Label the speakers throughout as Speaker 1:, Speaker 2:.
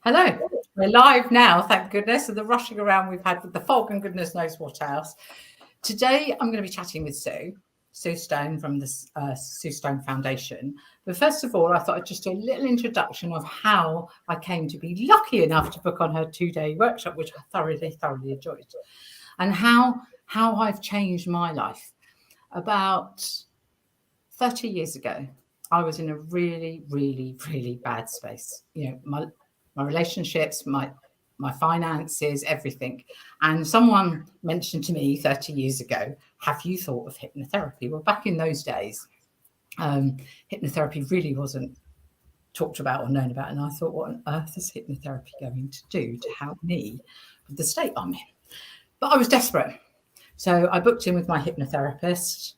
Speaker 1: Hello, we're live now, thank goodness, and the rushing around we've had with the fog and goodness knows what else. Today, I'm going to be chatting with Sue Stone from the Sue Stone Foundation. But first of all, I thought I'd just do a little introduction of how I came to be lucky enough to book on her 2-day workshop, which I thoroughly enjoyed, and how I've changed my life. About 30 years ago, I was in a really bad space. You know, my relationships, my finances, everything. And someone mentioned to me 30 years ago, have you thought of hypnotherapy? Well, back in those days, hypnotherapy really wasn't talked about or known about. And I thought, what on earth is hypnotherapy going to do to help me with the state I'm in? But I was desperate. So I booked in with my hypnotherapist,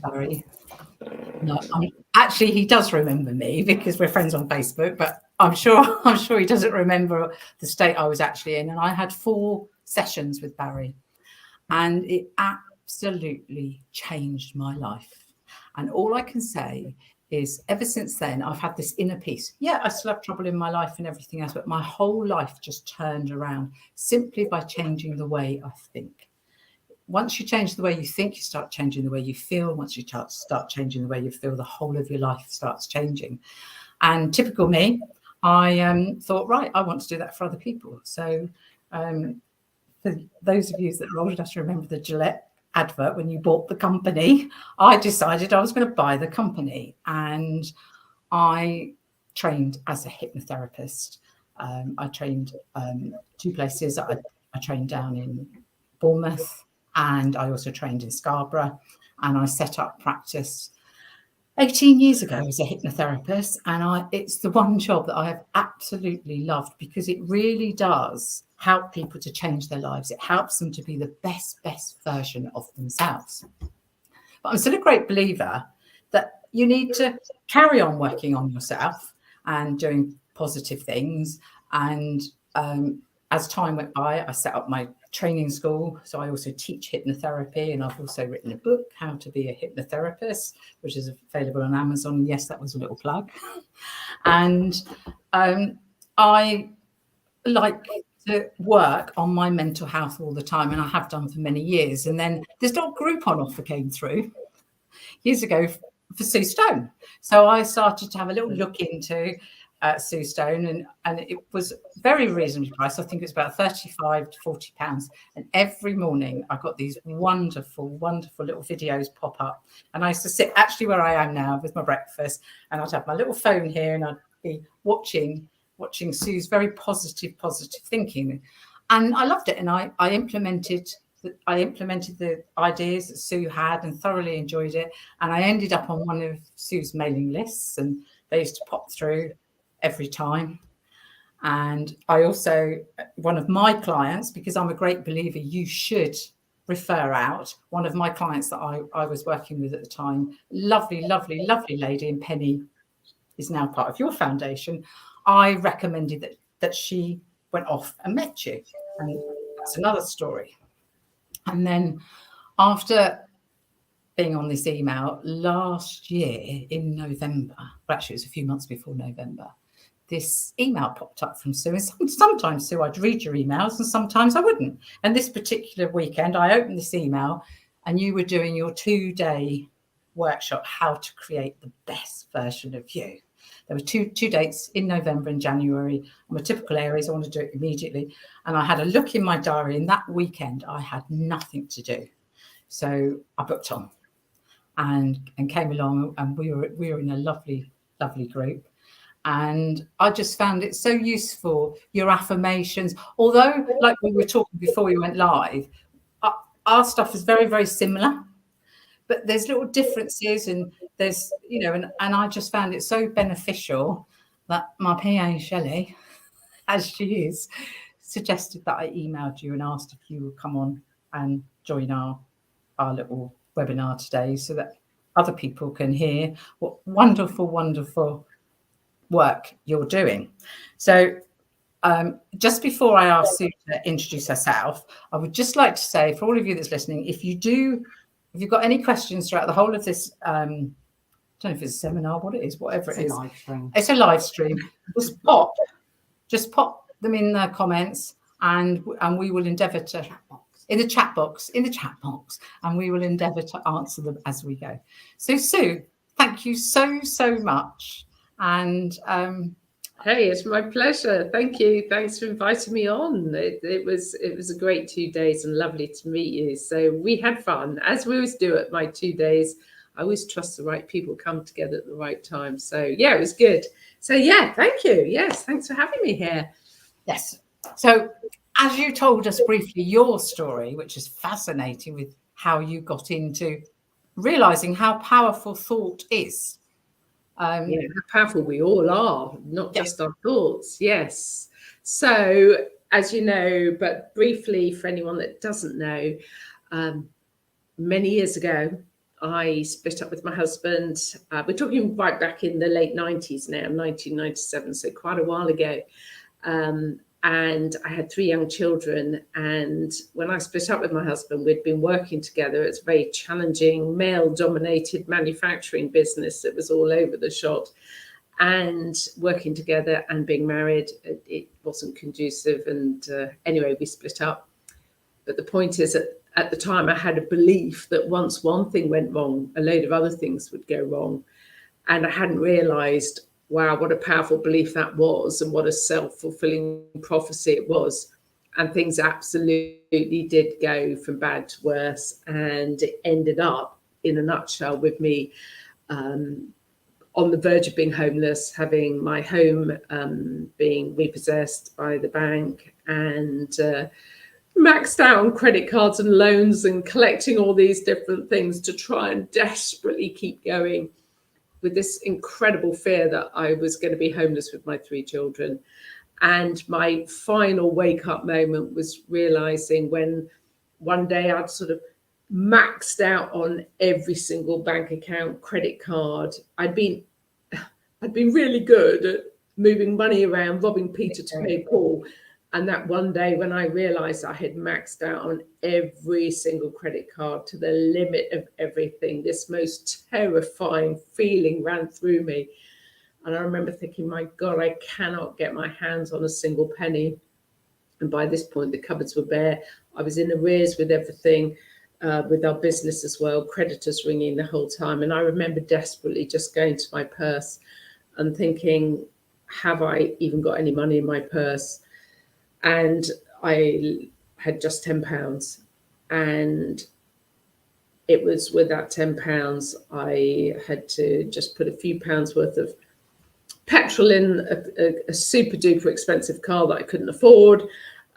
Speaker 1: Barry. No, actually, he does remember me because we're friends on Facebook, but I'm sure he doesn't remember the state I was actually in. And I had 4 sessions with Barry, and it absolutely changed my life. And all I can say is ever since then, I've had this inner peace. Yeah, I still have trouble in my life and everything else, but my whole life just turned around simply by changing the way I think. Once you change the way you think, you start changing the way you feel. Once you start changing the way you feel, the whole of your life starts changing. And typical me, I thought, right, I want to do that for other people. So for those of you that are old enough to remember the Gillette advert when you bought the company, I decided I was going to buy the company. And I trained as a hypnotherapist. I trained 2 places. I trained down in Bournemouth, and I also trained in Scarborough, and I set up practice 18 years ago as a hypnotherapist. And it's the one job that I have absolutely loved because it really does help people to change their lives. It helps them to be the best version of themselves. But I'm still a great believer that you need to carry on working on yourself and doing positive things. And as time went by, I set up my training school. So I also teach hypnotherapy, and I've also written a book, How to Be a Hypnotherapist, which is available on Amazon. Yes, that was a little plug. And I like to work on my mental health all the time, and I have done for many years. And then this little Groupon offer came through years ago for Sue Stone. So I started to have a little look into Sue Stone, and it was very reasonably priced. I think it was about 35 to 40 pounds. And every morning I got these wonderful little videos pop up. And I used to sit actually where I am now with my breakfast, and I'd have my little phone here, and I'd be watching Sue's very positive thinking. And I loved it. And I implemented the ideas that Sue had and thoroughly enjoyed it. And I ended up on one of Sue's mailing lists, and they used to pop through every time. And I also, one of my clients, because I'm a great believer, you should refer out. One of my clients that I was working with at the time, lovely lady, and Penny is now part of your foundation. I recommended that she went off and met you. And that's another story. And then after being on this email last year in November, well, actually it was a few months before November, this email popped up from Sue. And sometimes, Sue, I'd read your emails and sometimes I wouldn't. And this particular weekend, I opened this email and you were doing your 2-day workshop, How to Create the Best Version of You. There were two dates in November and January. I'm a typical Aries. I want to do it immediately. And I had a look in my diary, and that weekend I had nothing to do. So I booked on and came along, and we were in a lovely group. And I just found it so useful, your affirmations. Although, like we were talking before we went live, our stuff is very similar, but there's little differences, and there's, and I just found it so beneficial that my PA, Shelley, as she is, suggested that I emailed you and asked if you would come on and join our little webinar today so that other people can hear what wonderful work you're doing. So just before I ask Sue to introduce herself, I would just like to say, for all of you that's listening, if you've got any questions throughout the whole of this, I don't know if it's a seminar, what it is, whatever it is. It's a live stream. Just pop just pop them in the comments, and we will endeavour to in the chat box, and we will endeavour to answer them as we go. So Sue, thank you so much. And
Speaker 2: hey, it's my pleasure. Thank you. Thanks for inviting me on. It was a great 2 days and lovely to meet you. So we had fun, as we always do at my 2 days. I always trust the right people come together at the right time. So yeah, it was good. So yeah, thank you. Yes, thanks for having me here.
Speaker 1: Yes. So as you told us briefly your story, which is fascinating, with how you got into realizing how powerful thought is.
Speaker 2: Yeah, how powerful we all are, not just our thoughts. Yes. So, as you know, but briefly for anyone that doesn't know, many years ago, I split up with my husband. We're talking right back in the late 90s now, 1997, so quite a while ago. And I had 3 young children. And when I split up with my husband, we'd been working together. It's a very challenging, male-dominated manufacturing business that was all over the shop. And working together and being married, it wasn't conducive. And anyway, we split up. But the point is that at the time, I had a belief that once one thing went wrong, a load of other things would go wrong. And I hadn't realised, wow, what a powerful belief that was, and what a self-fulfilling prophecy it was. And things absolutely did go from bad to worse. And it ended up, in a nutshell, with me on the verge of being homeless, having my home being repossessed by the bank, and maxed out on credit cards and loans, and collecting all these different things to try and desperately keep going, with this incredible fear that I was going to be homeless with my 3 children. And my final wake up moment was realizing, when one day I'd sort of maxed out on every single bank account, credit card. I'd been really good at moving money around, robbing Peter to pay Paul. And that one day when I realized I had maxed out on every single credit card to the limit of everything, this most terrifying feeling ran through me. And I remember thinking, my God, I cannot get my hands on a single penny. And by this point, the cupboards were bare. I was in arrears with everything, with our business as well, creditors ringing the whole time. And I remember desperately just going to my purse and thinking, have I even got any money in my purse? And I had just £10. And it was with that £10, I had to just put a few pounds worth of petrol in a super duper expensive car that I couldn't afford.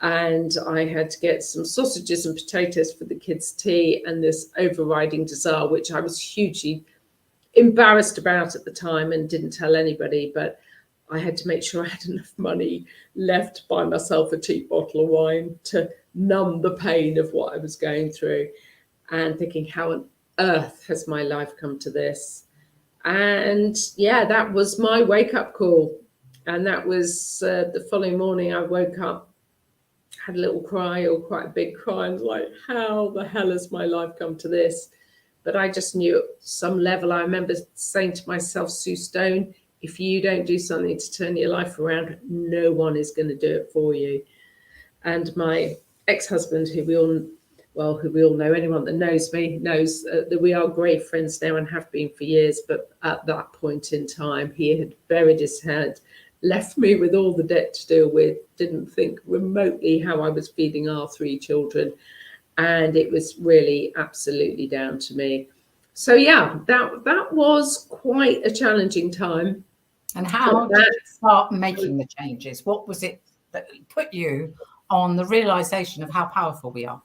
Speaker 2: And I had to get some sausages and potatoes for the kids' tea, and this overriding desire, which I was hugely embarrassed about at the time and didn't tell anybody, but I had to make sure I had enough money left to buy myself a cheap bottle of wine to numb the pain of what I was going through, and thinking, how on earth has my life come to this? And yeah, that was my wake-up call. And that was the following morning. I woke up, had a little cry, or quite a big cry, and was like, how the hell has my life come to this? But I just knew at some level, I remember saying to myself, Sue Stone, if you don't do something to turn your life around, no one is going to do it for you. And my ex-husband, who we all know, anyone that knows me knows that we are great friends now and have been for years. But at that point in time, he had buried his head, left me with all the debt to deal with, didn't think remotely how I was feeding our 3 children. And it was really absolutely down to me. So yeah, that was quite a challenging time.
Speaker 1: And how did you start making the changes? What was it that put you on the realization of how powerful we are?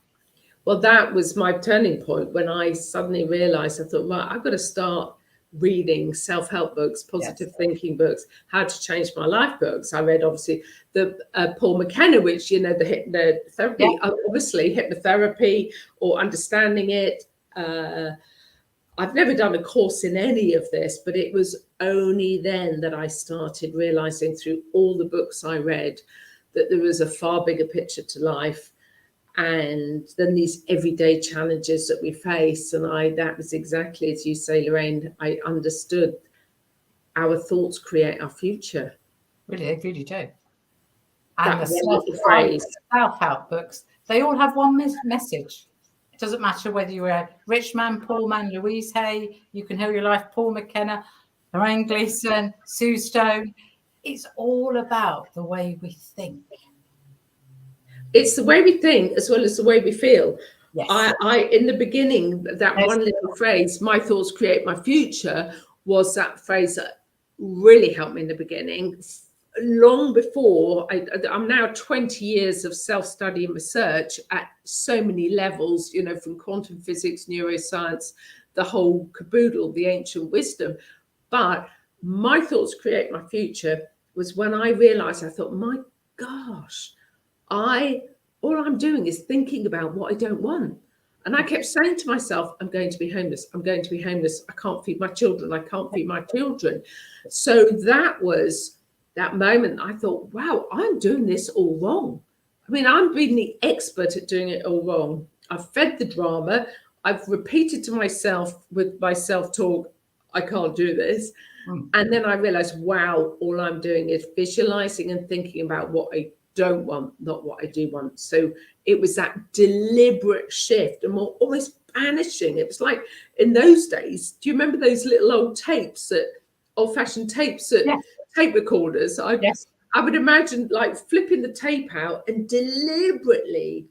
Speaker 2: Well, that was my turning point, when I suddenly realized, I thought, well, I've got to start reading self-help books, positive thinking books, how to change my life books. I read, obviously, the Paul McKenna, which, you know, the hypnotherapy, obviously hypnotherapy, or understanding it. I've never done a course in any of this, but it was only then that I started realizing, through all the books I read, that there was a far bigger picture to life, and then these everyday challenges that we face. And that was exactly as you say, Lorraine, I understood our thoughts create our future.
Speaker 1: Really do. And
Speaker 2: that
Speaker 1: the
Speaker 2: one little phrase.
Speaker 1: self-help books, they all have one message. It doesn't matter whether you're a rich man, poor man, Louise Hay, You Can Heal Your Life, Paul McKenna, Lorraine Gleeson, Sue Stone. It's all about the way we think.
Speaker 2: It's the way we think as well as the way we feel.
Speaker 1: Yes.
Speaker 2: I in the beginning, that one little phrase, my thoughts create my future, was that phrase that really helped me in the beginning. Long before, I'm now 20 years of self-study and research at so many levels, you know, from quantum physics, neuroscience, the whole caboodle, the ancient wisdom. But my thoughts create my future was when I realized, I thought, my gosh, all I'm doing is thinking about what I don't want. And I kept saying to myself, I'm going to be homeless. I'm going to be homeless. I can't feed my children. I can't feed my children. So that was that moment. I thought, wow, I'm doing this all wrong. I mean, I'm being the expert at doing it all wrong. I've fed the drama. I've repeated to myself with my self-talk, I can't do this. And then I realized, wow, all I'm doing is visualizing and thinking about what I don't want, not what I do want. So it was that deliberate shift and more almost banishing. It was like in those days, do you remember those little old tapes, old-fashioned tapes at tape recorders? I would imagine like flipping the tape out and deliberately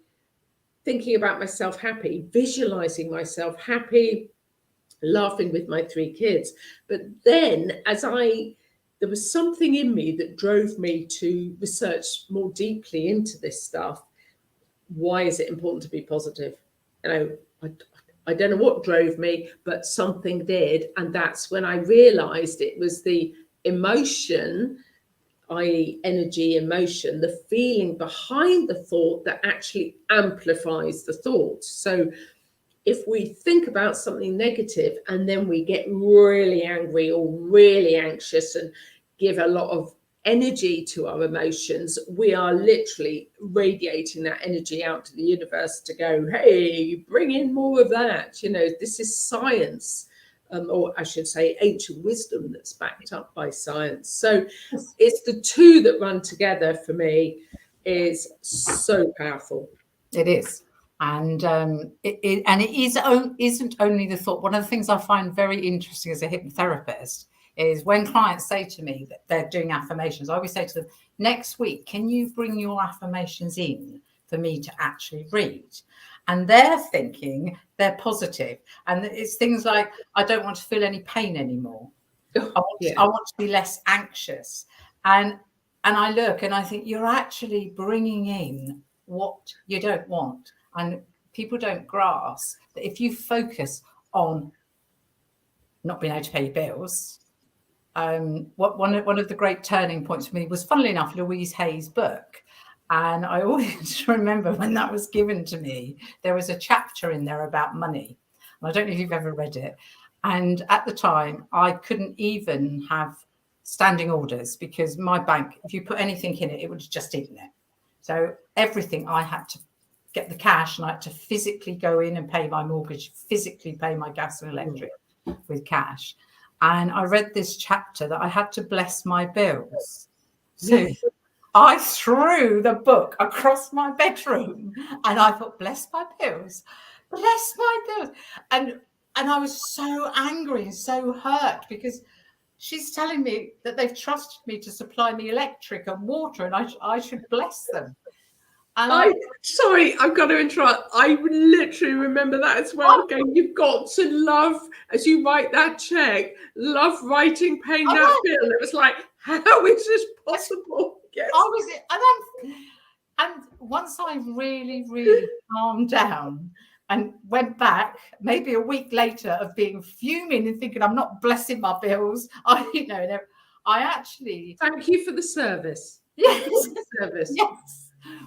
Speaker 2: thinking about myself happy, visualizing myself happy, laughing with my 3 kids. But then there was something in me that drove me to research more deeply into this stuff. Why is it important to be positive? You know, I don't know what drove me, but something did. And that's when I realized it was the emotion, i.e. energy, emotion, the feeling behind the thought that actually amplifies the thought. So if we think about something negative and then we get really angry or really anxious and give a lot of energy to our emotions, we are literally radiating that energy out to the universe to go, hey, bring in more of that. You know, this is science, or I should say ancient wisdom that's backed up by science. So it's the two that run together for me is so powerful.
Speaker 1: It is. And isn't only the thought. One of the things I find very interesting as a hypnotherapist is when clients say to me that they're doing affirmations, I always say to them, next week, can you bring your affirmations in for me to actually read? And they're thinking they're positive. And it's things like, I don't want to feel any pain anymore. I want to be less anxious. And I look and I think you're actually bringing in what you don't want. And people don't grasp that if you focus on not being able to pay your bills, one of the great turning points for me was, funnily enough, Louise Hay's book. And I always remember when that was given to me, there was a chapter in there about money. And I don't know if you've ever read it. And at the time, I couldn't even have standing orders because my bank, if you put anything in it, it would just eaten it. So everything I had to get the cash and I had to physically go in and pay my mortgage, physically pay my gas and electric with cash. And I read this chapter that I had to bless my bills. So I threw the book across my bedroom and I thought, bless my bills, bless my bills. And I was so angry and so hurt because she's telling me that they've trusted me to supply me electric and water and I should bless them. And
Speaker 2: sorry, I've got to interrupt. I literally remember that as well. Going, you've got to love, as you write that check, love writing, paying that bill. It was like, how is this possible? Yes.
Speaker 1: And once I really, really calmed down and went back, maybe a week later of being fuming and thinking I'm not blessing my bills, I actually
Speaker 2: thank you for the service.
Speaker 1: Yes,
Speaker 2: service.
Speaker 1: Yes.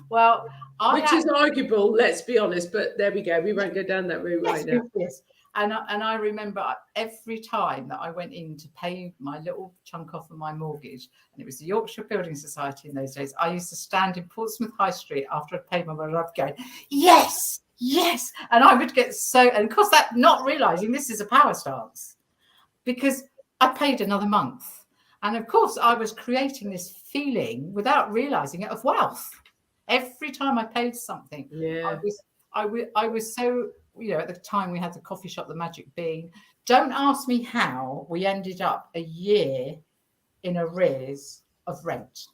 Speaker 1: Well,
Speaker 2: which is arguable, let's be honest, but there we go. We won't go down that route right now.
Speaker 1: Yes. And I remember every time that I went in to pay my little chunk off of my mortgage, and it was the Yorkshire Building Society in those days, I used to stand in Portsmouth High Street after I'd paid my mortgage, I'd go, yes, yes. And I would get and of course that not realizing this is a power stance because I paid another month. And of course, I was creating this feeling without realizing it of wealth. Every time I paid something, I was so, at the time we had the coffee shop, the Magic Bean. Don't ask me how we ended up a year in arrears of rent.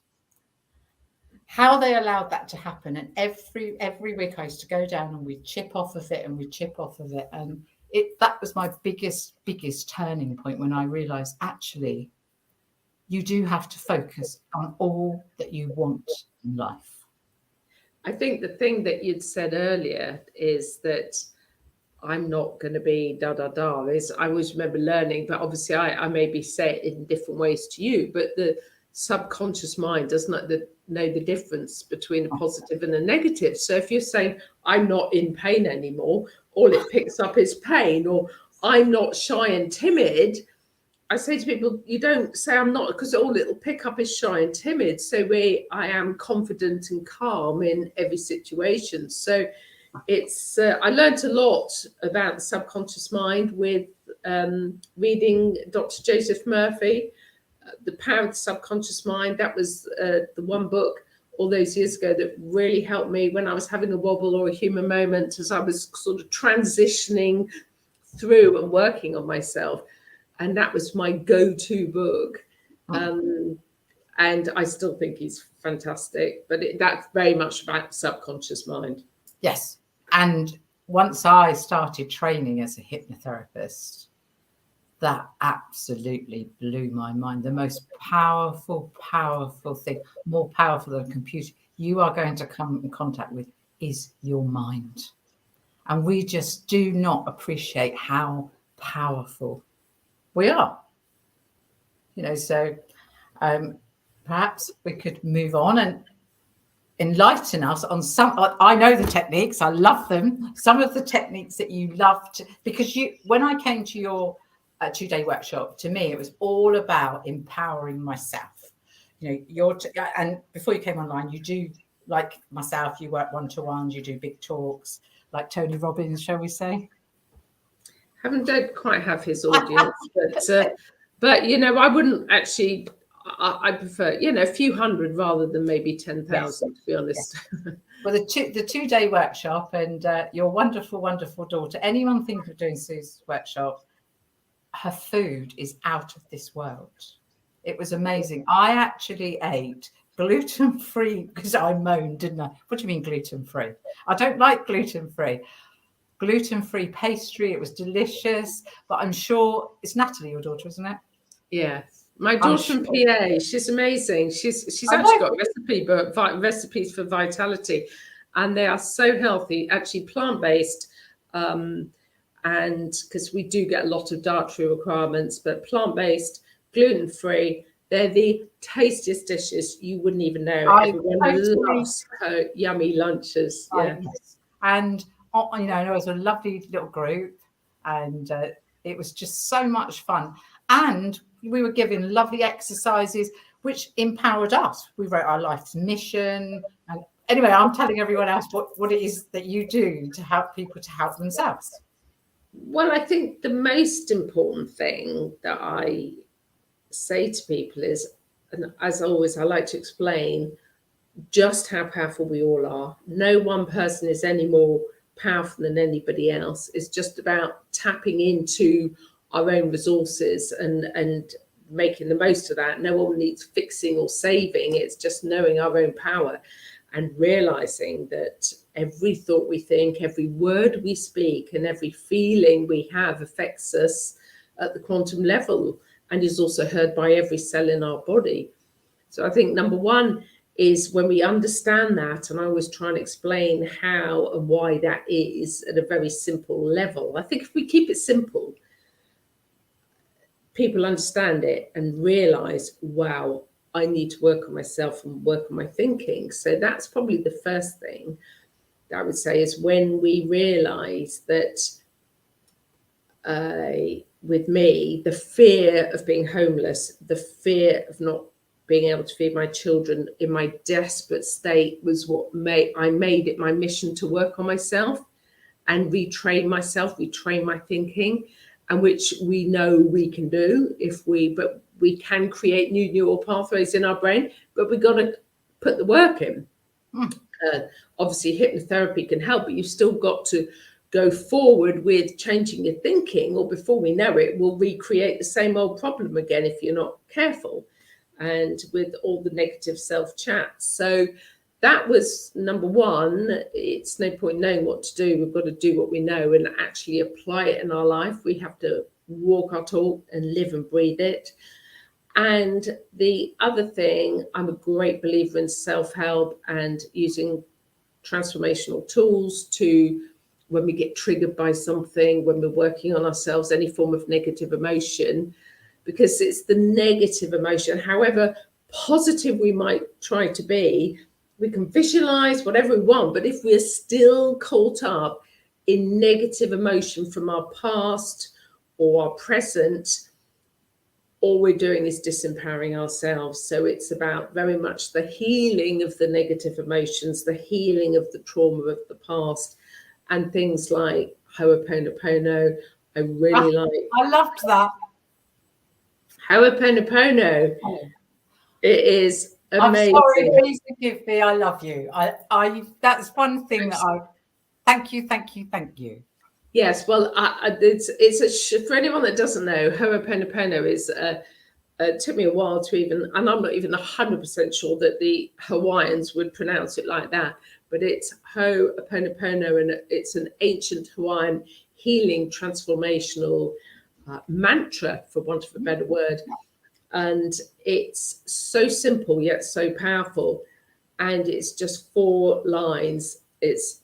Speaker 1: How they allowed that to happen. And every week I used to go down and we'd chip off of it and we'd chip off of it. And that was my biggest turning point, when I realized, actually, you do have to focus on all that you want in life.
Speaker 2: I think the thing that you'd said earlier is that I'm not going to be is I always remember learning, but obviously I maybe say it in different ways to you, but the subconscious mind does not know the difference between a positive and a negative. So if you're saying I'm not in pain anymore, all it picks up is pain, or I'm not shy and timid, I say to people, you don't say I'm not, because all it'll pick up is shy and timid. So I am confident and calm in every situation. So it's I learned a lot about the subconscious mind with reading Dr. Joseph Murphy, The Power of the Subconscious Mind. That was the one book all those years ago that really helped me when I was having a wobble or a human moment, as I was sort of transitioning through and working on myself. And that was my go-to book. And I still think he's fantastic, but that's very much about subconscious mind.
Speaker 1: Yes. And once I started training as a hypnotherapist, that absolutely blew my mind. The most powerful thing, more powerful than a computer, you are going to come in contact with is your mind. And we just do not appreciate how powerful we are. So perhaps we could move on and enlighten us on some. I know the techniques, I love them. Some of the techniques that you loved, because when I came to your 2-day workshop, to me it was all about empowering myself. And before you came online, you do, like myself, you work one-to-ones, you do big talks like Tony Robbins, shall we say?
Speaker 2: Don't quite have his audience, but I wouldn't actually. I prefer, a few hundred rather than maybe 10,000, to be honest.
Speaker 1: Yes. Well, the 2-day workshop, and your wonderful, wonderful daughter, anyone thinking of doing Sue's workshop, her food is out of this world. It was amazing. I actually ate gluten-free, because I moaned, didn't I? What do you mean gluten-free? I don't like gluten-free. Gluten-free pastry. It was delicious, but I'm sure it's Natalie, your daughter, isn't it?
Speaker 2: Yeah. My daughter from PA, she's amazing. She's actually got recipes for vitality, and they are so healthy, actually plant-based, and because we do get a lot of dietary requirements, but plant-based, gluten-free, they're the tastiest dishes you wouldn't even know. Everyone loves yummy lunches. Yeah.
Speaker 1: Yes. And there was a lovely little group, and it was just so much fun. And we were given lovely exercises which empowered us. We wrote our life's mission. And anyway, I'm telling everyone else what it is that you do to help people to help themselves.
Speaker 2: Well, I think the most important thing that I say to people is, and as always, I like to explain just how powerful we all are. No one person is any more powerful than anybody else. It's just about tapping into our own resources and making the most of that. No one needs fixing or saving. It's just knowing our own power and realizing that every thought we think, every word we speak, and every feeling we have affects us at the quantum level and is also heard by every cell in our body. So I think number one is when we understand that, and I always try and explain how and why that is at a very simple level. I think if we keep it simple, people understand it and realize, wow, I need to work on myself and work on my thinking. So that's probably the first thing that I would say, is when we realize that with me, the fear of being homeless, the fear of not being able to feed my children in my desperate state was what I made it my mission to work on myself and retrain myself, retrain my thinking, and which we know we can do but we can create new neural pathways in our brain, but we've got to put the work in. Obviously, hypnotherapy can help, but you've still got to go forward with changing your thinking, or before we know it, we'll recreate the same old problem again if you're not careful, and with all the negative self-chat. So that was number one. It's no point knowing what to do. We've got to do what we know and actually apply it in our life. We have to walk our talk and live and breathe it. And the other thing, I'm a great believer in self-help and using transformational tools to, when we get triggered by something, when we're working on ourselves, any form of negative emotion, because it's the negative emotion, however positive we might try to be, we can visualize whatever we want, but if we're still caught up in negative emotion from our past or our present, all we're doing is disempowering ourselves. So it's about very much the healing of the negative emotions, the healing of the trauma of the past, and things like Ho'oponopono. I really like.
Speaker 1: I loved that.
Speaker 2: Ho'oponopono. It is amazing.
Speaker 1: I'm sorry, please forgive me. I love you. I that's one thing that I thank you.
Speaker 2: Yes, well, for anyone that doesn't know, Ho'oponopono is it took me a while to even, and I'm not even 100% sure that the Hawaiians would pronounce it like that, but it's Ho'oponopono, and it's an ancient Hawaiian healing transformational mantra, for want of a better word. And it's so simple yet so powerful, and it's just 4 lines. It's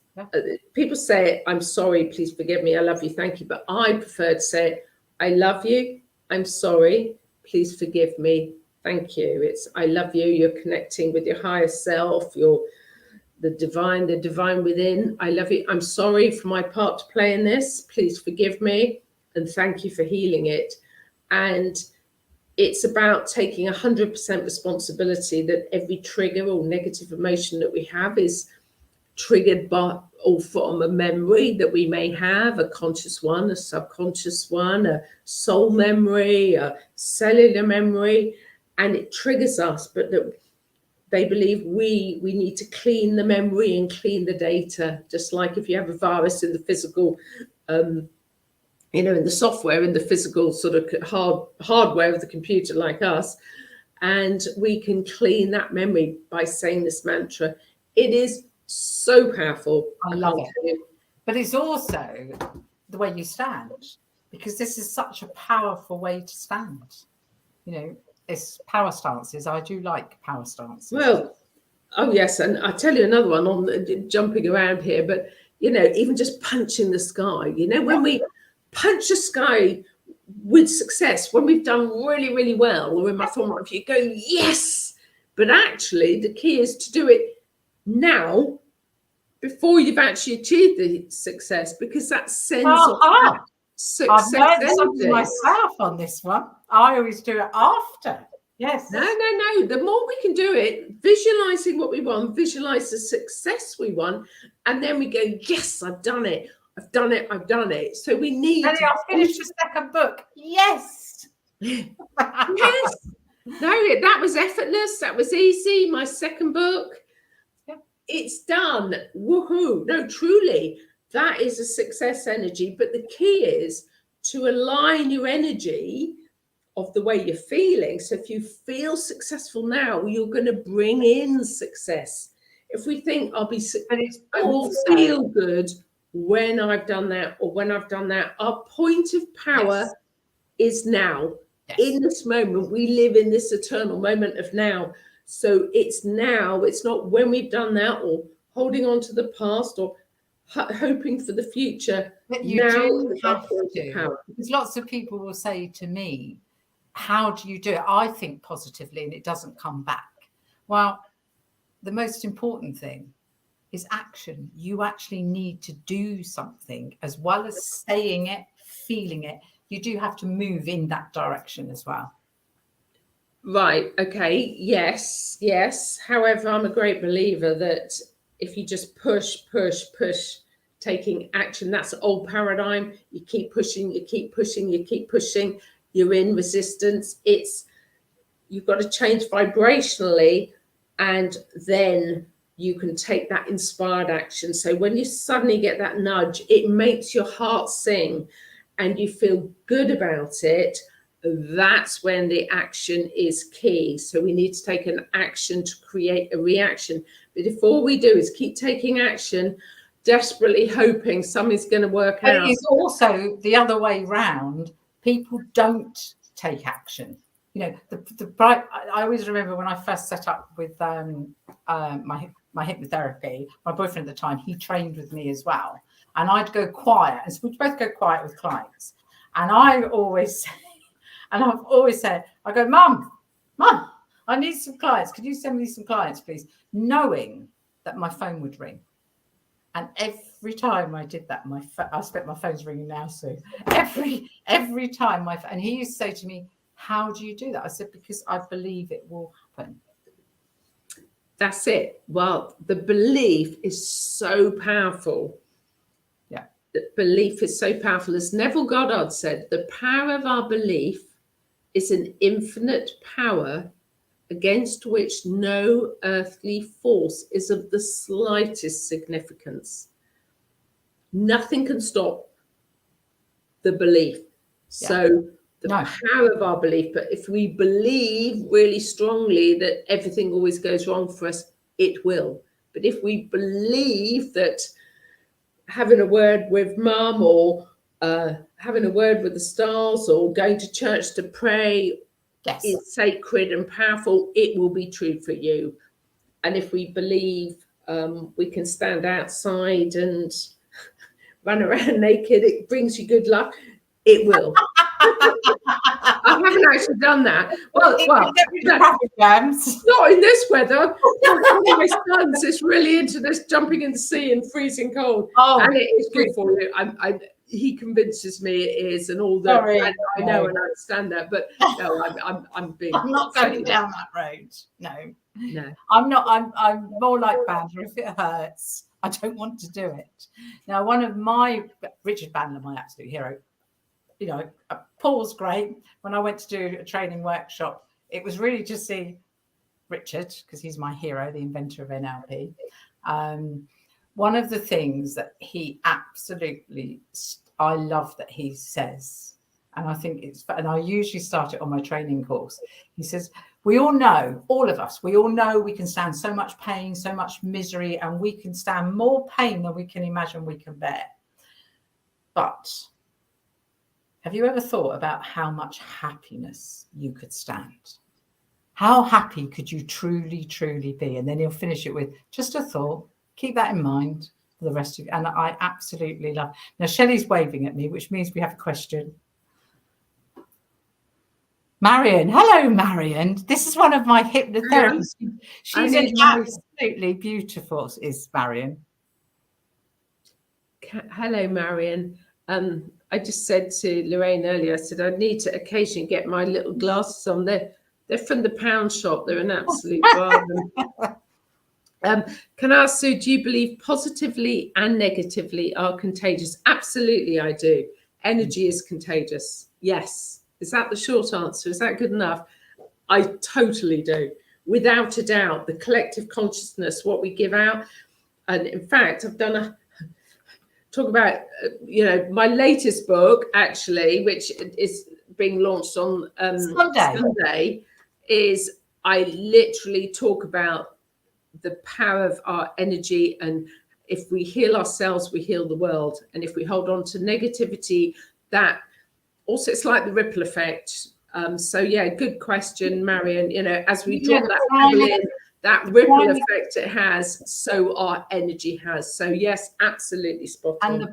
Speaker 2: people say, I'm sorry, please forgive me, I love you, thank you, but I prefer to say, I love you, I'm sorry, please forgive me, thank you. It's I love you, you're connecting with your higher self, the divine within. I love you, I'm sorry for my part to play in this, please forgive me, and thank you for healing it. And it's about taking 100% responsibility that every trigger or negative emotion that we have is triggered by or from a memory that we may have, a conscious one, a subconscious one, a soul memory, a cellular memory, and it triggers us, but that they believe we need to clean the memory and clean the data, just like if you have a virus in the physical in the software, in the physical sort of hardware of the computer like us, and we can clean that memory by saying this mantra. It is so powerful.
Speaker 1: I love it. But it's also the way you stand, because this is such a powerful way to stand. It's power stances. I do like power stances.
Speaker 2: Well, oh yes, and I'll tell you another one on jumping around here, but even just punching the sky, when we punch the sky with success, when we've done really, really well, or in my former life, you go, yes, but actually the key is to do it now before you've actually achieved the success, because that sense of success.
Speaker 1: I've learned something myself on this one. I always do it after. Yes.
Speaker 2: No. The more we can do it, visualizing what we want, visualize the success we want, and then we go, yes, I've done it. I've done it. So we need.
Speaker 1: I'll finish the second book. Yes.
Speaker 2: Yes. No, that was effortless. That was easy. My second book. Yeah. It's done. Woohoo. No, truly, that is a success energy. But the key is to align your energy of the way you're feeling. So if you feel successful now, you're going to bring in success. If we think I will feel good when I've done that, or when I've done that, our point of power is now. Yes. In this moment, we live in this eternal moment of now. So it's now. It's not when we've done that, or holding on to the past, or hoping for the future.
Speaker 1: But you do have to, because lots of people will say to me, how do you do it? I think positively and it doesn't come back. Well, the most important thing is action. You actually need to do something, as well as saying it, feeling it. You do have to move in that direction as well.
Speaker 2: Right. Okay. Yes. However, I'm a great believer that if you just push, taking action, that's an old paradigm. You keep pushing, you're in resistance. It's you've got to change vibrationally, and then you can take that inspired action. So when you suddenly get that nudge, it makes your heart sing and you feel good about it. That's when the action is key. So we need to take an action to create a reaction. But if all we do is keep taking action, desperately hoping something's going to work out.
Speaker 1: It's also the other way round. People don't take action. You know, I always remember when I first set up with my hypnotherapy, my boyfriend at the time, he trained with me as well. And I'd go quiet, and so we'd both go quiet with clients. And I always say, and I've always said, I go, Mum, I need some clients. Could you send me some clients, please? Knowing that my phone would ring. And every time I did that, I expect my phone's ringing now, Sue. Every time and he used to say to me, how do you do that? I said, because I believe it will happen.
Speaker 2: That's it. Well, the belief is so powerful.
Speaker 1: Yeah.
Speaker 2: The belief is so powerful. As Neville Goddard said, the power of our belief is an infinite power against which no earthly force is of the slightest significance. Nothing can stop the belief. Yeah. So the power of our belief, but if we believe really strongly that everything always goes wrong for us, it will. But if we believe that having a word with Mum, or having a word with the stars, or going to church to pray,
Speaker 1: yes,
Speaker 2: is sacred and powerful, it will be true for you. And if we believe we can stand outside and run around naked, it brings you good luck, it will. I haven't actually done that. Well, not in this weather. One of my sons is really into this jumping in the sea and freezing cold. Oh, and it is good for you. He convinces me it is, and all that. I know and I understand that, but no, I'm
Speaker 1: not going down that road. No, I'm not. I'm more like Bandler. If it hurts, I don't want to do it. Now, one of Richard Bandler, my absolute hero. You know, Paul's great. When I went to do a training workshop, it was really to see Richard, because he's my hero, the inventor of NLP. One of the things that he absolutely, I love that he says, and I think and I usually start it on my training course. He says, we all know, all of us, we all know we can stand so much pain, so much misery, and we can stand more pain than we can imagine we can bear. But have you ever thought about how much happiness you could stand? How happy could you truly, truly be? And then he'll finish it with just a thought. Keep that in mind for the rest of you. And I absolutely love. Now, Shelley's waving at me, which means we have a question. Marion. Hello, Marion. This is one of my hypnotherapists. She's absolutely beautiful, is Marion.
Speaker 2: Hello, Marion. I just said to Lorraine earlier, I said, I need to occasionally get my little glasses on. They're from the pound shop. They're an absolute bargain. Can I ask Sue, do you believe positively and negatively are contagious? Absolutely, I do. Energy is contagious. Yes. Is that the short answer? Is that good enough? I totally do. Without a doubt, the collective consciousness, what we give out. And in fact, I've done talk about, my latest book, actually, which is being launched on Sunday, is I literally talk about the power of our energy. And if we heal ourselves, we heal the world. And if we hold on to negativity, that also, it's like the ripple effect. So, yeah, good question, Marion. As we drop that pebble in, that ripple effect it has, so our energy has. So yes, absolutely spot on.
Speaker 1: And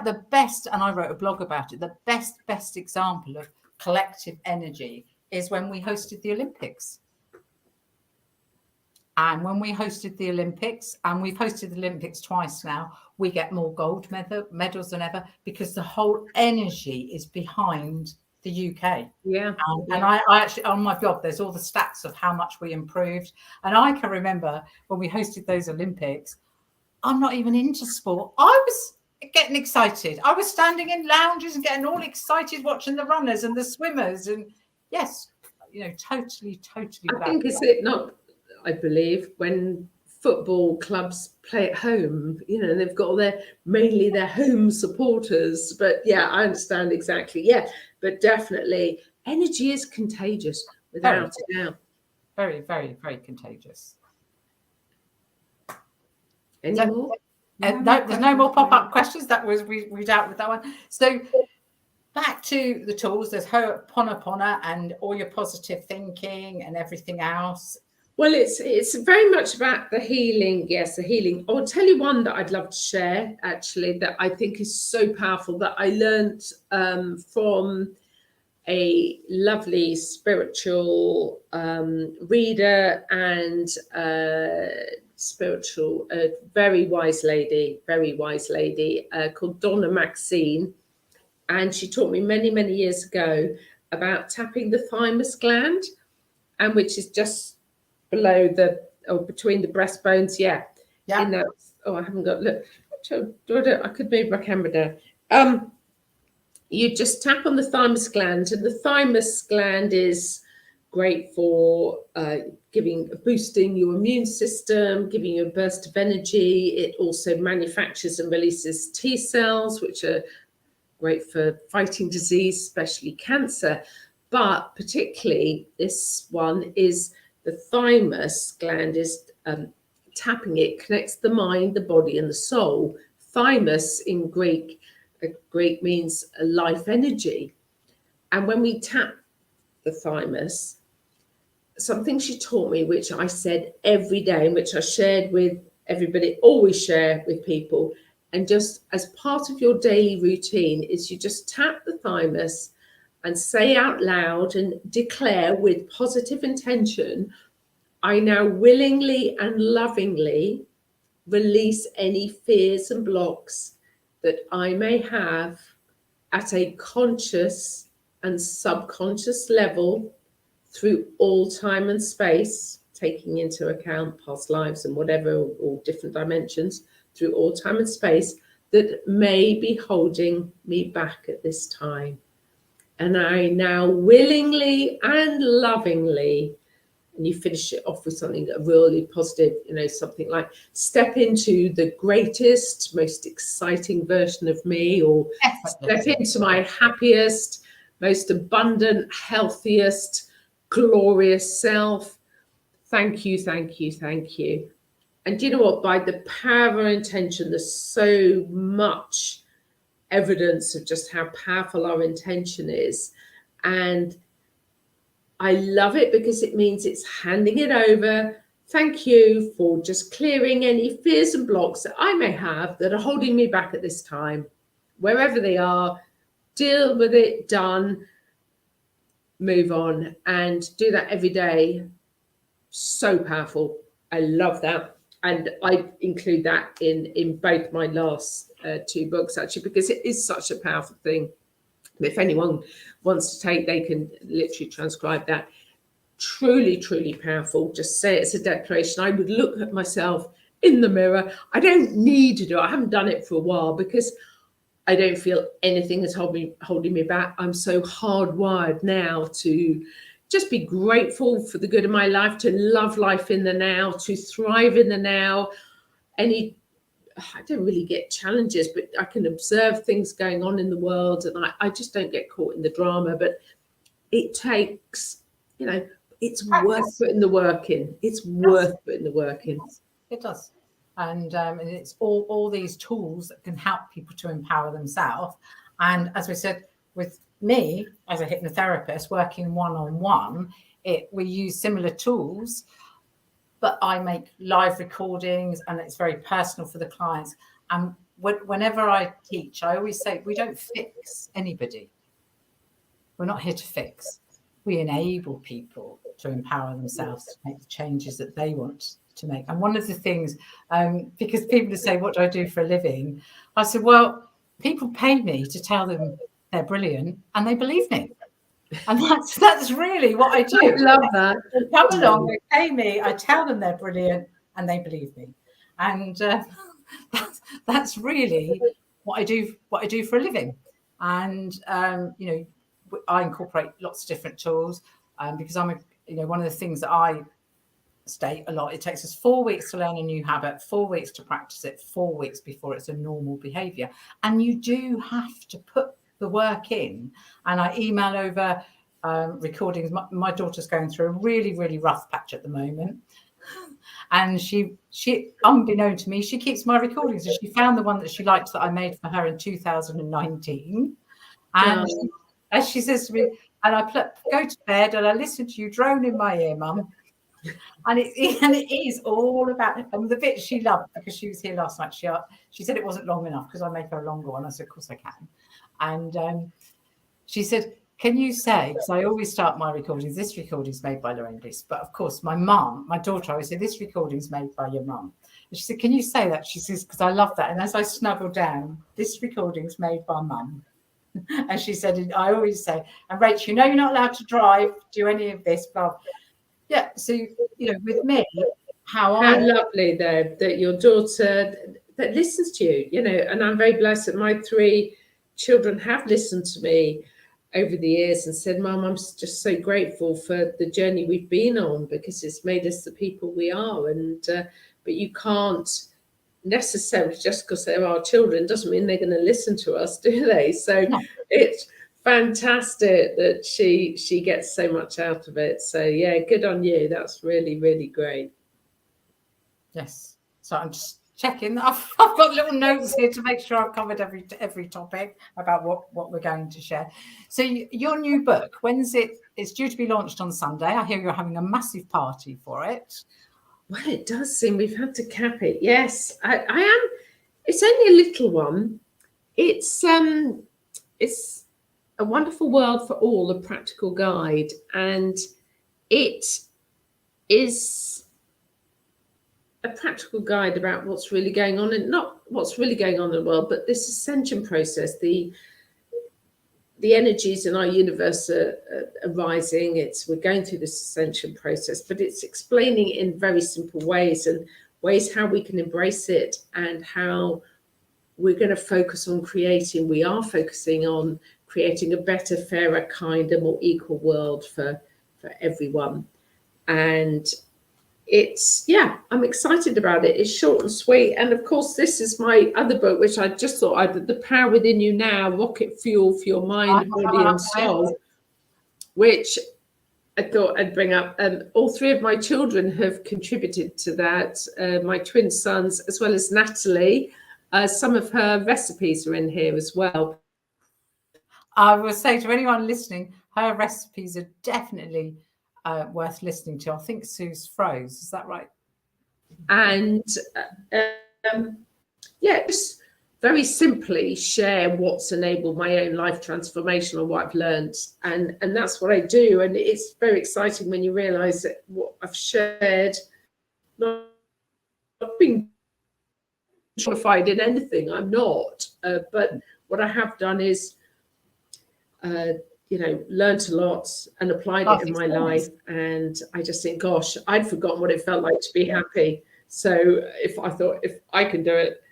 Speaker 1: the best, and I wrote a blog about it, the best example of collective energy is when we hosted the Olympics. And when we hosted the Olympics, and we've hosted the Olympics twice now, we get more gold medals than ever, because the whole energy is behind the UK.
Speaker 2: Yeah.
Speaker 1: And I actually, on my blog, there's all the stats of how much we improved. And I can remember when we hosted those Olympics, I'm not even into sport. I was getting excited. I was standing in lounges and getting all excited watching the runners and the swimmers. And yes, totally
Speaker 2: I think is it not, I believe, when football clubs play at home, they've got mainly their home supporters. But yeah, I understand exactly. Yeah, but definitely energy is contagious without a doubt.
Speaker 1: Very, very, very contagious.
Speaker 2: Any more?
Speaker 1: No, there's no more pop-up questions. That was we dealt with that one. So back to the tools. There's Ho'oponopono and all your positive thinking and everything else.
Speaker 2: Well, it's very much about the healing. Yes, the healing. I'll tell you one that I'd love to share, actually, that I think is so powerful, that I learned from a lovely spiritual reader and spiritual, very wise lady called Donna Maxine. And she taught me many, many years ago about tapping the thymus gland, and which is just below between the breastbones. Yeah. In that. Oh, I haven't got. Look, I could move my camera down. You just tap on the thymus gland, and the thymus gland is great for boosting your immune system, giving you a burst of energy. It also manufactures and releases T cells, which are great for fighting disease, especially cancer. But particularly this one is the thymus gland is tapping it, connects the mind, the body, and the soul. Thymus in Greek means life energy. And when we tap the thymus, something she taught me, which I said every day, and which I shared with everybody, always share with people, and just as part of your daily routine, is you just tap the thymus and say out loud and declare with positive intention, I now willingly and lovingly release any fears and blocks that I may have at a conscious and subconscious level through all time and space, taking into account past lives and whatever, or different dimensions, through all time and space, that may be holding me back at this time. And I now willingly and lovingly, and you finish it off with something really positive, something like, step into the greatest, most exciting version of me, or step into my happiest, most abundant, healthiest, glorious self. Thank you, thank you, thank you. And do you know what? By the power of intention, there's so much evidence of just how powerful our intention is. And I love it because it means it's handing it over. Thank you for just clearing any fears and blocks that I may have that are holding me back at this time. Wherever they are, deal with it, done, move on, and do that every day. So powerful. I love that. And I include that in both my last two books, actually, because it is such a powerful thing. If anyone wants to take, they can literally transcribe that. Truly, truly powerful. Just say it's a declaration. I would look at myself in the mirror. I don't need to do it. I haven't done it for a while because I don't feel anything is holding me back. I'm so hardwired now to just be grateful for the good of my life, to love life in the now, to thrive in the now. I don't really get challenges, but I can observe things going on in the world, and I just don't get caught in the drama. But it takes, it's worth putting the work in. It's worth putting the work in.
Speaker 1: It does. And it's all these tools that can help people to empower themselves. And as we said, with me as a hypnotherapist working one-on-one, we use similar tools, but I make live recordings and it's very personal for the clients. And whenever I teach, I always say, we don't fix anybody. We're not here to fix. We enable people to empower themselves to make the changes that they want to make. And one of the things, because people say, what do I do for a living? I said, well, people pay me to tell them they're brilliant and they believe me. And that's really what I do.
Speaker 2: I love that.
Speaker 1: They come along, they pay me, I tell them they're brilliant and they believe me. And that's really what I do for a living. And I incorporate lots of different tools. because I'm one of the things that I state a lot, it takes us 4 weeks to learn a new habit, 4 weeks to practice it, 4 weeks before it's a normal behavior. And you do have to put the work in. And I email over recordings. My daughter's going through a really, really rough patch at the moment. And she unbeknown to me, she keeps my recordings. And she found the one that she liked that I made for her in 2019. And as she says to me, and I go to bed and I listen to you drone in my ear, Mum. And it is all about the bit she loved, because she was here last night. She said it wasn't long enough because I make her a longer one. I said, of course I can. And she said, can you say, because I always start my recordings, this recording's made by Lorraine, but of course my daughter, I always say, this recording's made by your mum. And she said, can you say that? She says, because I love that. And as I snuggle down, this recording's made by Mum. And she said, I always say, and Rachel, you're not allowed to drive, do any of this, blah. Yeah, so with me, how
Speaker 2: lovely though that your daughter that listens to you, and I'm very blessed that my 3 children have listened to me over the years and said, Mum, I'm just so grateful for the journey we've been on, because it's made us the people we are. And but you can't necessarily, just because they're our children doesn't mean they're going to listen to us, do they? So it's fantastic that she gets so much out of it. So yeah, good on you. That's really, really great.
Speaker 1: Yes. So I'm just checking. I've got little notes here to make sure I've covered every topic about what we're going to share. So your new book, it's due to be launched on Sunday. I hear you're having a massive party for it.
Speaker 2: Well, it does seem we've had to cap it. Yes, I am. It's only a little one. It's A Wonderful World for All, a practical guide, and it is a practical guide about what's really going on, and not what's really going on in the world, but this ascension process, the energies in our universe are rising. We're going through this ascension process, but it's explaining it in very simple ways, and ways how we can embrace it, and how we're going to focus on we are focusing on creating a better, fairer, kinder, more equal world for everyone. And I'm excited about it. It's short and sweet. And of course, this is my other book, which I just thought The Power Within You Now, Rocket Fuel for Your Mind, Body and Soul, which I thought I'd bring up. All 3 of my children have contributed to that. My twin sons, as well as Natalie. Some of her recipes are in here as well.
Speaker 1: I will say to anyone listening, her recipes are definitely worth listening to. I think Sue's froze. Is that right?
Speaker 2: And just very simply share what's enabled my own life transformation or what I've learned. And that's what I do. And it's very exciting when you realize that what I've shared, not being qualified in anything, I'm not. But what I have done is learned a lot and applied it in my life. And I just think, gosh, I'd forgotten what it felt like to be happy. So if I can do it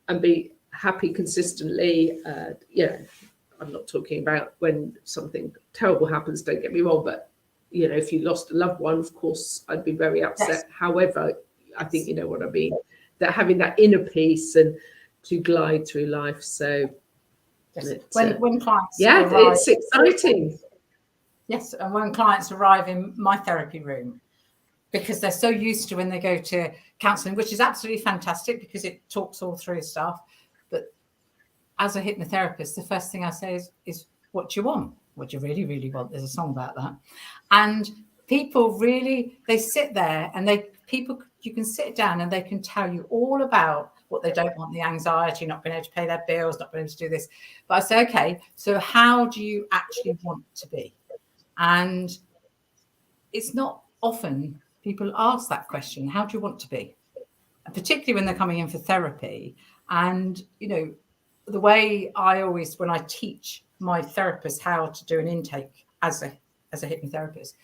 Speaker 2: and be happy consistently, I'm not talking about when something terrible happens, don't get me wrong, but if you lost a loved one, of course, I'd be very upset. Yes. However, I think you know what I mean, that having that inner peace and to glide through life. So
Speaker 1: yes. When clients
Speaker 2: arrive, it's exciting.
Speaker 1: Yes, and when clients arrive in my therapy room, because they're so used to when they go to counselling, which is absolutely fantastic because it talks all through stuff. But as a hypnotherapist, the first thing I say is what do you want? What do you really, really want? There's a song about that. And people really, they sit there and you can sit down and they can tell you all about what they don't want, the anxiety, not being able to pay their bills, not being able to do this. But I say, okay, so how do you actually want to be? And it's not often people ask that question, how do you want to be? And particularly when they're coming in for therapy. And, the way I always, when I teach my therapists how to do an intake as a hypnotherapist,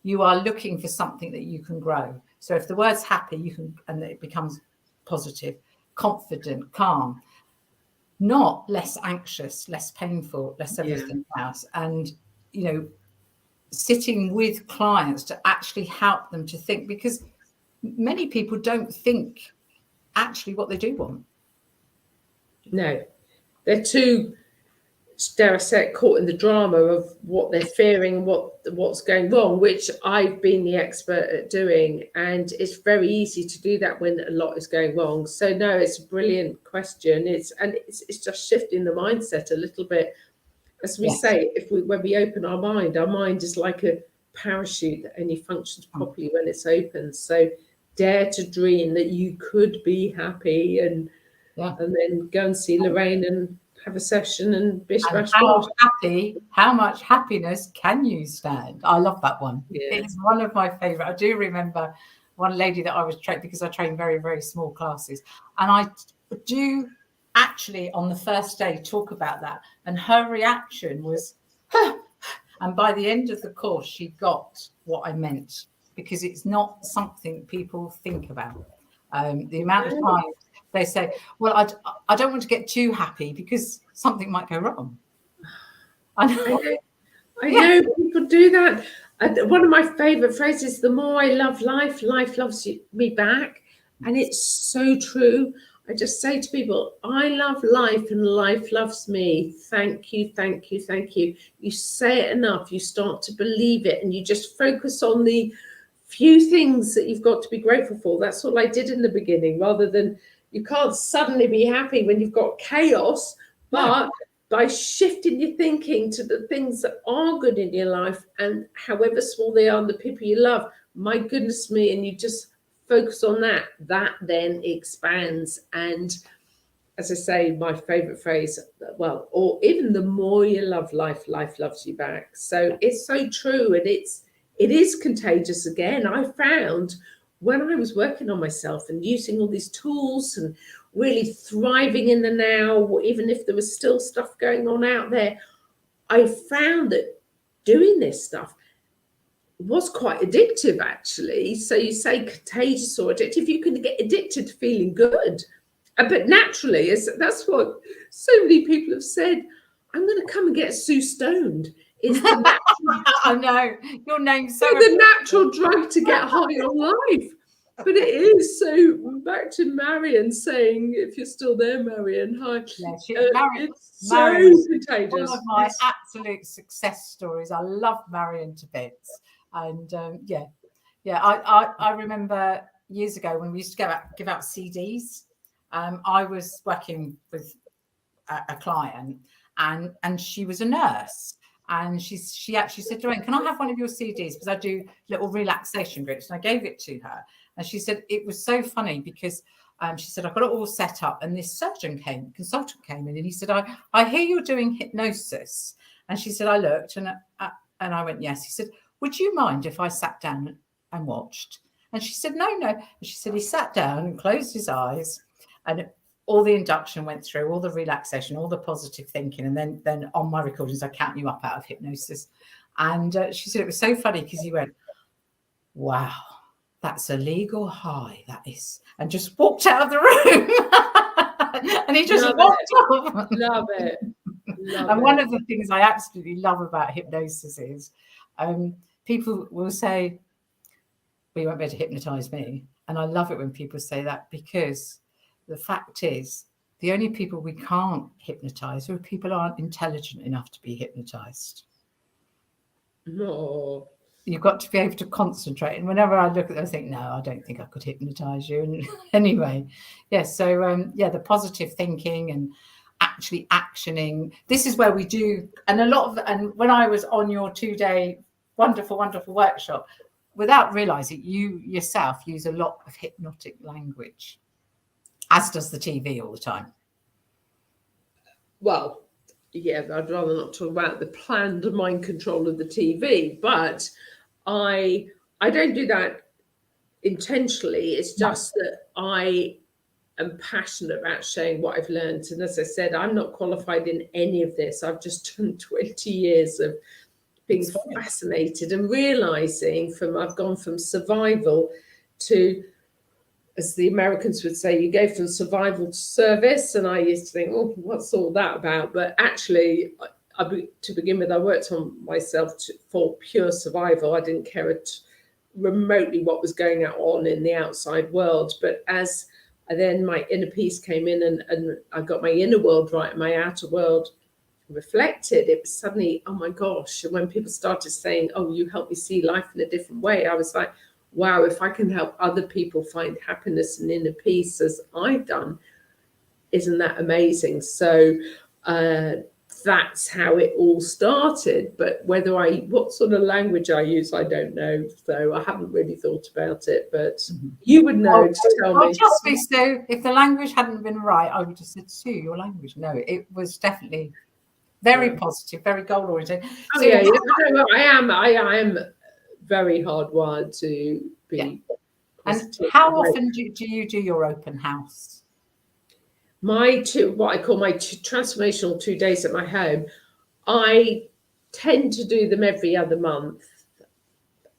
Speaker 1: you are looking for something that you can grow. So if the word's happy, you can, and it becomes positive, confident, calm, not less anxious, less painful, less everything else. And, sitting with clients to actually help them to think, because many people don't think actually what they do want.
Speaker 2: No, they're too, dare I say it, caught in the drama of what they're fearing, what's going wrong, which I've been the expert at doing. And it's very easy to do that when a lot is going wrong. So no, it's a brilliant question. It's just shifting the mindset a little bit. As we say, when we open our mind is like a parachute that only functions properly when it's open. So dare to dream that you could be happy, and then go and see Lorraine and have a session and bish bash bosh.
Speaker 1: How much happiness can you stand? I love that one. It's one of my favorite. I do remember one lady that I was trained, because I train very, very small classes, and I do actually on the first day talk about that, and her reaction was huh. And by the end of the course she got what I meant, because it's not something people think about. The amount of times they say, well, I don't want to get too happy because something might go wrong. I know
Speaker 2: people do that. One of my favorite phrases, the more I love life, life loves me back. And it's so true. I just say to people, I love life and life loves me. Thank you, thank you, thank you. You say it enough, you start to believe it, and you just focus on the few things that you've got to be grateful for. That's all I did in the beginning, rather than, you can't suddenly be happy when you've got chaos, but by shifting your thinking to the things that are good in your life, and however small they are, and the people you love, my goodness me, and you just focus on that then expands. And as I say, my favorite phrase, well, or even the more you love life, life loves you back. So it's so true, and it is contagious. Again, I found when I was working on myself and using all these tools and really thriving in the now, even if there was still stuff going on out there, I found that doing this stuff was quite addictive, actually. So you say contagious or addictive, you can get addicted to feeling good. But naturally, that's what so many people have said, I'm going to come and get Sue stoned. It's the natural,
Speaker 1: I know, your name's so
Speaker 2: the natural drug to get high on life. But it is. So back to Marion saying, if you're still there, Marion, hi. It's so contagious.
Speaker 1: One of my absolute success stories. I love Marion to bits. And I remember years ago when we used to give out CDs. I was working with a client, and she was a nurse. And she actually said, Lorraine, can I have one of your CDs? Because I do little relaxation groups. And I gave it to her. And she said, it was so funny because she said, I've got it all set up. And this consultant came in, and he said, I hear you're doing hypnosis. And she said, I looked and I went, yes. He said, would you mind if I sat down and watched? And she said, no. And she said, he sat down and closed his eyes, and all the induction went through, all the relaxation, all the positive thinking. And then on my recordings, I count you up out of hypnosis. And she said, it was so funny because he went, wow, that's a legal high, that is. And just walked out of the room. And he just walked off.
Speaker 2: Love it.
Speaker 1: One of the things I absolutely love about hypnosis is people will say, well, you won't be able to hypnotize me. And I love it when people say that, because the fact is, the only people we can't hypnotize are people who aren't intelligent enough to be hypnotized.
Speaker 2: No.
Speaker 1: You've got to be able to concentrate. And whenever I look at them, I think, no, I don't think I could hypnotize you. And anyway, the positive thinking and actually actioning. This is where we do, and when I was on your 2-day wonderful workshop, without realizing, you yourself use a lot of hypnotic language, as does the TV all the time.
Speaker 2: Well, yeah, I'd rather not talk about the planned mind control of the TV, but I don't do that intentionally. It's just that I am passionate about sharing what I've learned. And as I said, I'm not qualified in any of this. I've just done 20 years of being fascinated and realizing I've gone from survival to, as the Americans would say, you go from survival to service. And I used to think, oh, what's all that about? But actually, to begin with, I worked on myself for pure survival. I didn't care remotely what was going on in the outside world. But as then my inner peace came in, and I got my inner world right and my outer world reflected, it was suddenly, oh my gosh. And when people started saying, oh, you helped me see life in a different way, I was like, wow, if I can help other people find happiness and inner peace as I've done, isn't that amazing? So that's how it all started. But what sort of language I use, I don't know. So I haven't really thought about it, but you would know to tell me.
Speaker 1: Trust me, Sue, if the language hadn't been right, I would have said, Sue, your language. No, it was definitely very positive, very goal oriented.
Speaker 2: Oh, so, yeah. No, I am very hardwired to be.
Speaker 1: And how often do you do your open house?
Speaker 2: What I call my transformational 2 days at my home, I tend to do them every other month.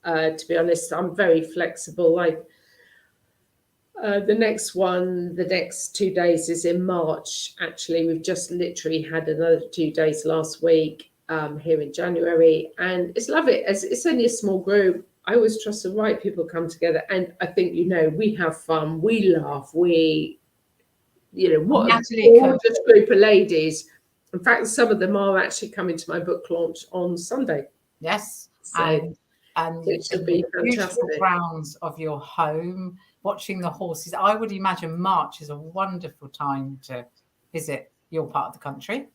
Speaker 2: To be honest, I'm very flexible. The next 2 days is in March. Actually, we've just literally had another 2 days last week here in January, and it's lovely. It's only a small group. I always trust the right people come together, and I think we have fun, we laugh, what a gorgeous group of ladies. In fact, some of them are actually coming to my book launch on Sunday.
Speaker 1: Yes, so, and
Speaker 2: it should be fantastic.
Speaker 1: Beautiful grounds of your home, watching the horses. I would imagine March is a wonderful time to visit your part of the country.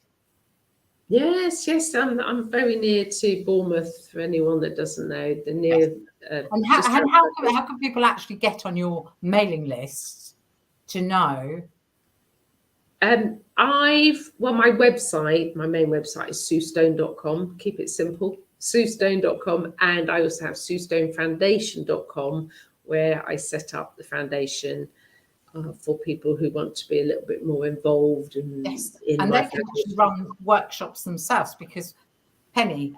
Speaker 2: Yes, I'm very near to Bournemouth. For anyone that doesn't know,
Speaker 1: and how can people actually get on your mailing list to know?
Speaker 2: My main website is suestone.com. Keep it simple, suestone.com. And I also have suestonefoundation.com, where I set up the foundation for people who want to be a little bit more involved. And
Speaker 1: they can actually run workshops themselves, because Penny,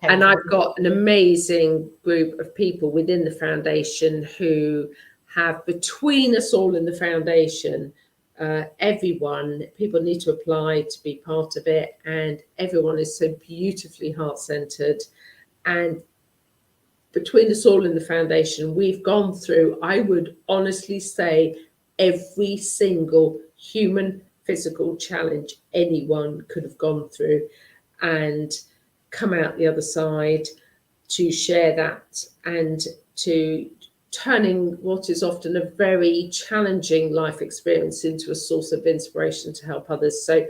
Speaker 2: and I've got an amazing group of people within the foundation who have, between us all in the foundation, people need to apply to be part of it, and everyone is so beautifully heart-centered. And between us all in the foundation, we've gone through, I would honestly say, every single human physical challenge anyone could have gone through, and come out the other side to share that, and to turning what is often a very challenging life experience into a source of inspiration to help others. So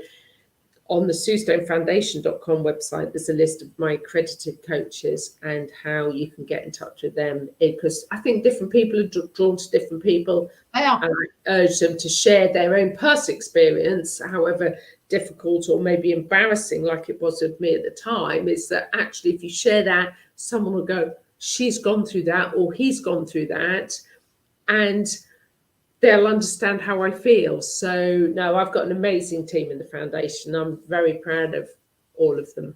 Speaker 2: on the suestonefoundation.com website, there's a list of my accredited coaches and how you can get in touch with them, because I think different people are drawn to different people. And I urge them to share their own personal experience, however difficult or maybe embarrassing, like it was with me at the time, is that actually if you share that, someone will go, she's gone through that, or he's gone through that, and they'll understand how I feel. So no, I've got an amazing team in the foundation. I'm very proud of all of them.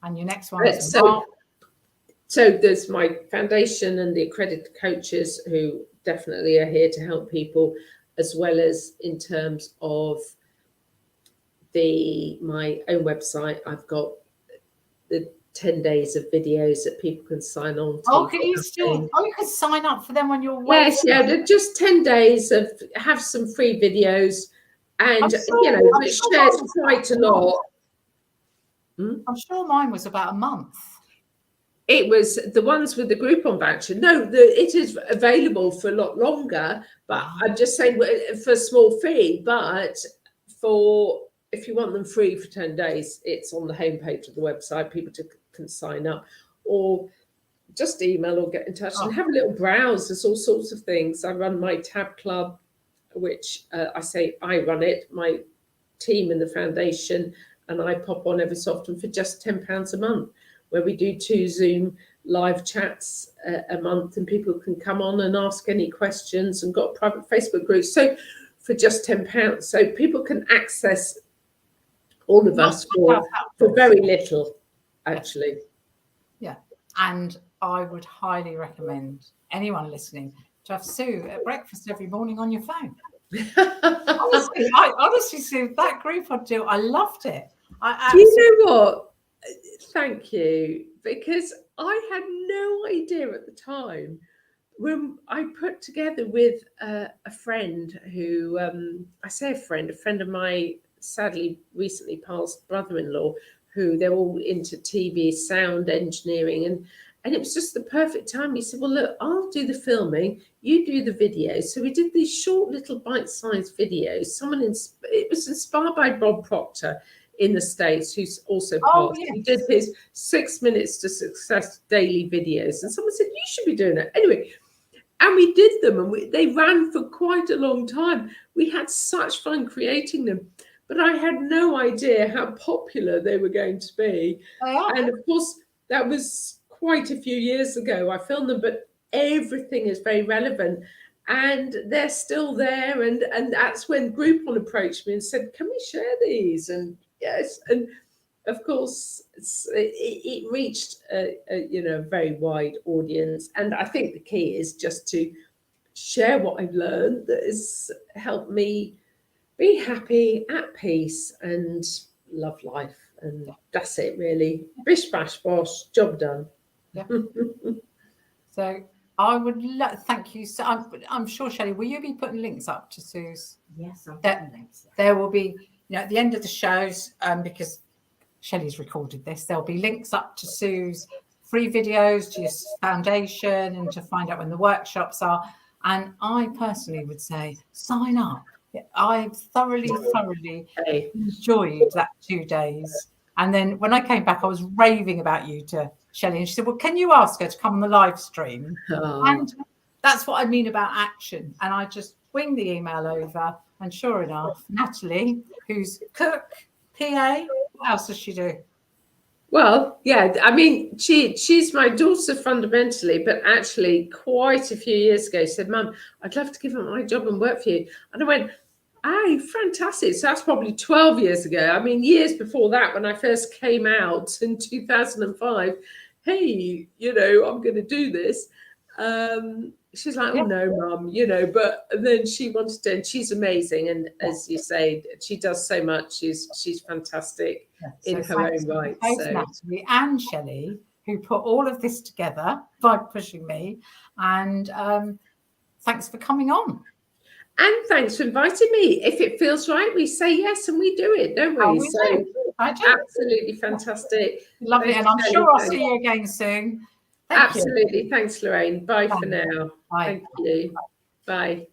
Speaker 1: And your next one is
Speaker 2: so there's my foundation and the accredited coaches who definitely are here to help people, as well as in terms of my own website. I've got the 10 days of videos that people can sign on to.
Speaker 1: You can sign up for them on your website?
Speaker 2: Yes, they're just 10 days have some free videos, and which shares quite a lot.
Speaker 1: I'm sure mine was about a month.
Speaker 2: It was the ones with the Groupon voucher. No, it is available for a lot longer, but I'm just saying for a small fee. But if you want them free for 10 days, it's on the homepage of the website. People can sign up, or just email or get in touch and have a little browse. There's all sorts of things. I run my Tab Club, which I run it, my team in the foundation, and I pop on every so often for just £10 a month, where we do 2 Zoom live chats a month, and people can come on and ask any questions, and got a private Facebook group. So for just £10, so people can access all of us for very little, actually.
Speaker 1: Yeah, and I would highly recommend anyone listening to have Sue at breakfast every morning on your phone. I honestly, Sue, that group I loved it.
Speaker 2: Do you know what? Thank you, because I had no idea at the time when I put together with a friend who, I say a friend of my sadly recently passed brother-in-law, who they're all into TV sound engineering, and it was just the perfect time. He said, well, look, I'll do the filming, you do the videos. So we did these short little bite-sized videos. It was inspired by Bob Proctor in the States, who's also passed.
Speaker 1: Yes.
Speaker 2: He did his 6 minutes to success daily videos, and someone said, you should be doing it. Anyway, and we did them, and they ran for quite a long time. We had such fun creating them, but I had no idea how popular they were going to be. And of course, that was quite a few years ago. I filmed them, but everything is very relevant, and they're still there. And that's when Groupon approached me and said, can we share these? And yes, and of course, it reached a very wide audience, and I think the key is just to share what I've learned that has helped me be happy, at peace, and love life, and that's it really. Bish bash bosh, job done.
Speaker 1: Yeah. So I would thank you. So I'm sure, Shelley, will you be putting links up to Sue's?
Speaker 3: Yes, I'll put links.
Speaker 1: There will be, at the end of the shows, because Shelley's recorded this, there'll be links up to Sue's free videos, to your foundation, and to find out when the workshops are. And I personally would say sign up. I've thoroughly enjoyed that 2 days. And then when I came back, I was raving about you to Shelley, and she said, well, can you ask her to come on the live stream? And that's what I mean about action. And I just winged the email over, and sure enough, Natalie, who's cook, PA, what else does she do?
Speaker 2: Well, yeah, I mean, she's my daughter fundamentally, but actually quite a few years ago said, Mum, I'd love to give up my job and work for you. And I went, oh, fantastic. So that's probably 12 years ago. I mean, years before that, when I first came out in 2005, hey, I'm going to do this. She's like, oh, no, Mum, but then she wanted to, and she's amazing. And as you say, she does so much. She's fantastic in her own right.
Speaker 1: Both Natalie and Shelley, who put all of this together by pushing me. And thanks for coming on.
Speaker 2: And thanks for inviting me. If it feels right, we say yes and we do it, don't we?
Speaker 1: We do. I do.
Speaker 2: Absolutely fantastic.
Speaker 1: Lovely. And I'm sure I'll see you again soon.
Speaker 2: Absolutely. Thanks, Lorraine. Bye for now.
Speaker 1: Bye.
Speaker 2: Thank you. Bye.